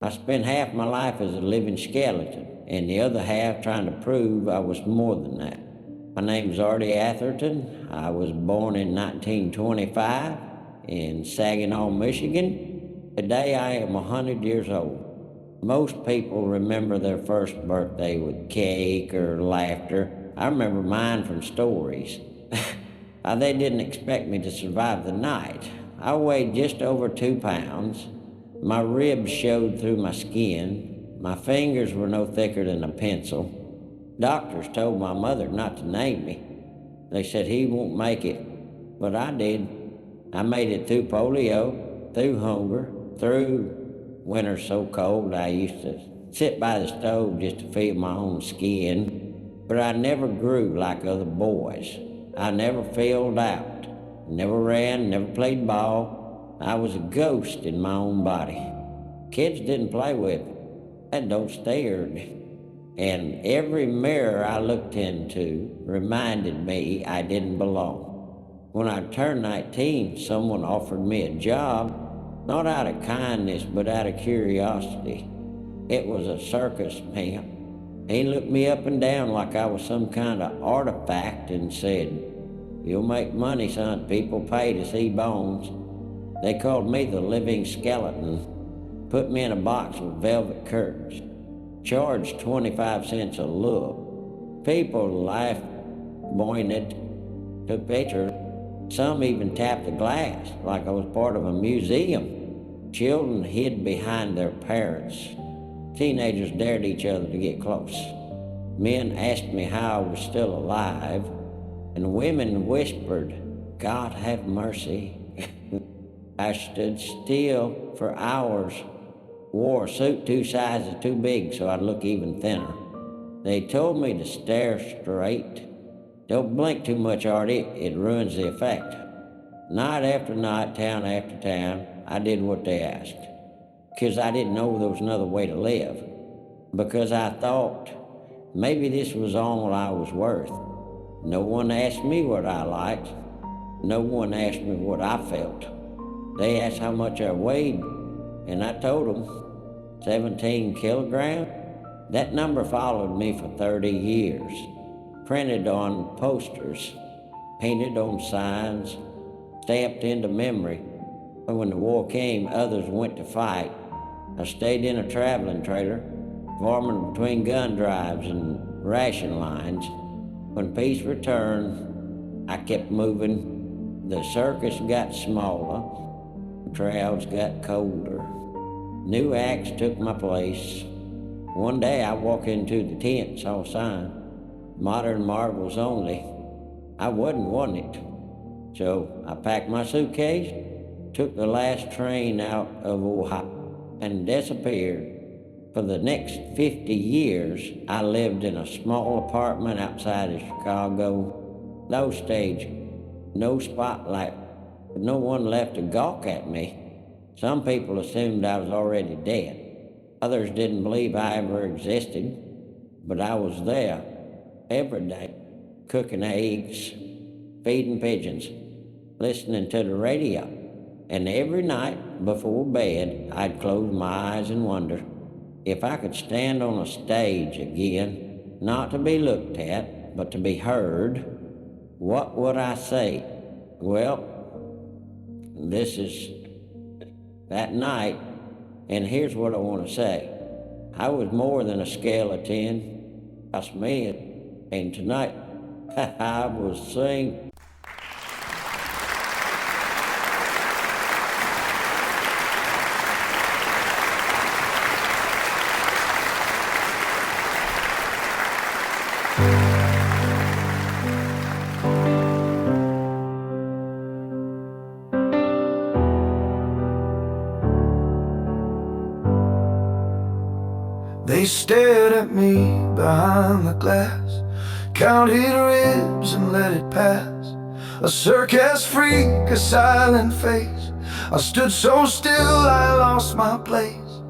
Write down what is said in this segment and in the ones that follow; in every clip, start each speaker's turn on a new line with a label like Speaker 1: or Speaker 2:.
Speaker 1: I spent half my life as a living skeleton, and the other half trying to prove I was more than that. My name's Artie Atherton. I was born in 1925 in Saginaw, Michigan. Today I am 100 years old. Most people remember their first birthday with cake or laughter. I remember mine from stories. They didn't expect me to survive the night. I weighed just over 2 pounds. My ribs showed through my skin. My fingers were no thicker than a pencil. Doctors told my mother not to name me. They said he won't make it, but I did. I made it through polio, through hunger, through winter so cold I used to sit by the stove just to feel my own skin. But I never grew like other boys. I never filled out, never ran, never played ball. I was a ghost in my own body. Kids didn't play with me. That don't scared. And every mirror I looked into reminded me I didn't belong. When I turned 19, someone offered me a job, not out of kindness, but out of curiosity. It was a circus pimp. He looked me up and down like I was some kind of artifact and said, "You'll make money, son. People pay to see bones." They called me the living skeleton, put me in a box with velvet curtains, charged 25 cents a look. People laughed, pointed, took pictures. Some even tapped the glass like I was part of a museum. Children hid behind their parents. Teenagers dared each other to get close. Men asked me how I was still alive, and women whispered, "God have mercy." I stood still for hours, wore a suit 2 sizes too big so I'd look even thinner. They told me to stare straight. Don't blink too much, Artie, it ruins the effect. Night after night, town after town, I did what they asked. Because I didn't know there was another way to live. Because I thought maybe this was all I was worth. No one asked me what I liked. No one asked me what I felt. They asked how much I weighed, and I told them 17 kilograms. That number followed me for 30 years. Printed on posters, painted on signs, stamped into memory. But when the war came, others went to fight. I stayed in a traveling trailer, farming between gun drives and ration lines. When peace returned, I kept moving. The circus got smaller, the crowds got colder. New acts took my place. One day I walked into the tent, saw a sign, "Modern marvels only." I wasn't wanting it. So I packed my suitcase, took the last train out of Ohio, and disappeared. For the next 50 years, I lived in a small apartment outside of Chicago. No stage, no spotlight, but no one left to gawk at me. Some people assumed I was already dead. Others didn't believe I ever existed, but I was there every day, cooking eggs, feeding pigeons, listening to the radio. And every night before bed, I'd close my eyes and wonder if I could stand on a stage again, not to be looked at, but to be heard, what would I say? Well, this is that night, and here's what I want to say. I was more than a skeleton. That's me, and tonight I will sing.
Speaker 2: They stared at me behind the glass, counted ribs and let it pass. A circus freak, a silent face. I stood so still I lost my place.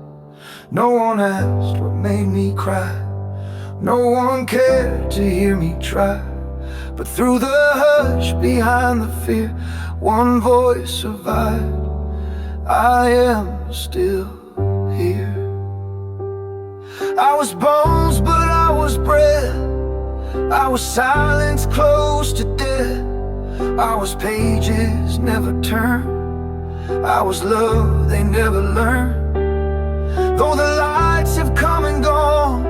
Speaker 2: No one asked what made me cry. No one cared to hear me try. But through the hush, behind the fear, one voice survived. I am still here. I was bones, but I was breath. I was silence close to death. I was pages never turned. I was love they never learned. Though the lights have come and gone,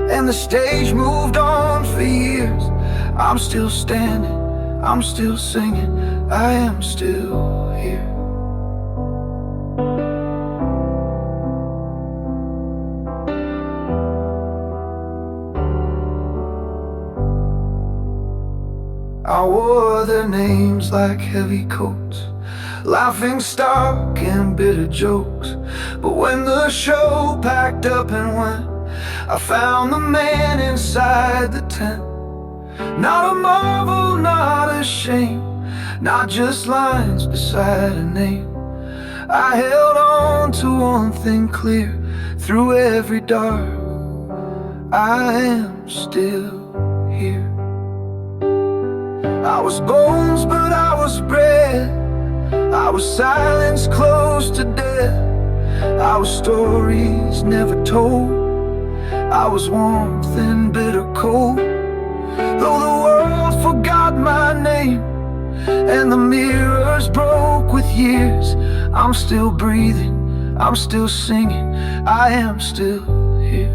Speaker 2: and the stage moved on for years, I'm still standing, I'm still singing, I am still here. I wore their names like heavy coats, laughing stock and bitter jokes. But when the show packed up and went, I found the man inside the tent. Not a marvel, not a shame, not just lines beside a name. I held on to one thing clear through every dark. I am still here. I was bones, but I was breath. I was silence close to death. I was stories never told. I was warmth in bitter cold. Though the world forgot my name and the mirrors broke with years, I'm still breathing, I'm still singing, I am still here.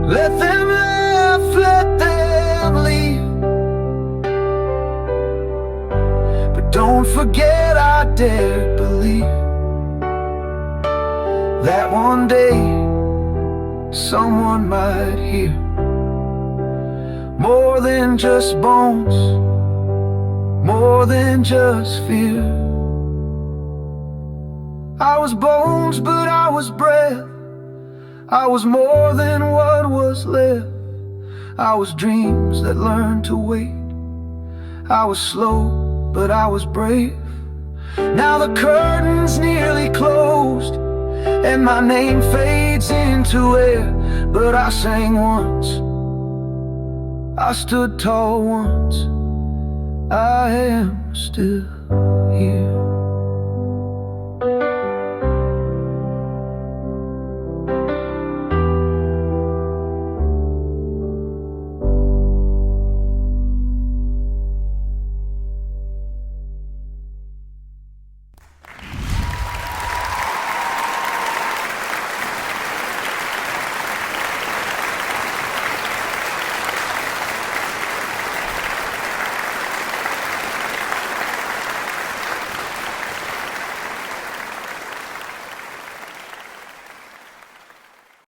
Speaker 2: Let them laugh, let them leave, but don't forget I dare believe that one day someone might hear more than just bones, more than just fear. I was bones, but I was breath. I was more than what was left. I was dreams that learned to wait. I was slow, but I was brave. Now the curtain's nearly closed and my name fades into air. But I sang once, I stood tall once, I am still here.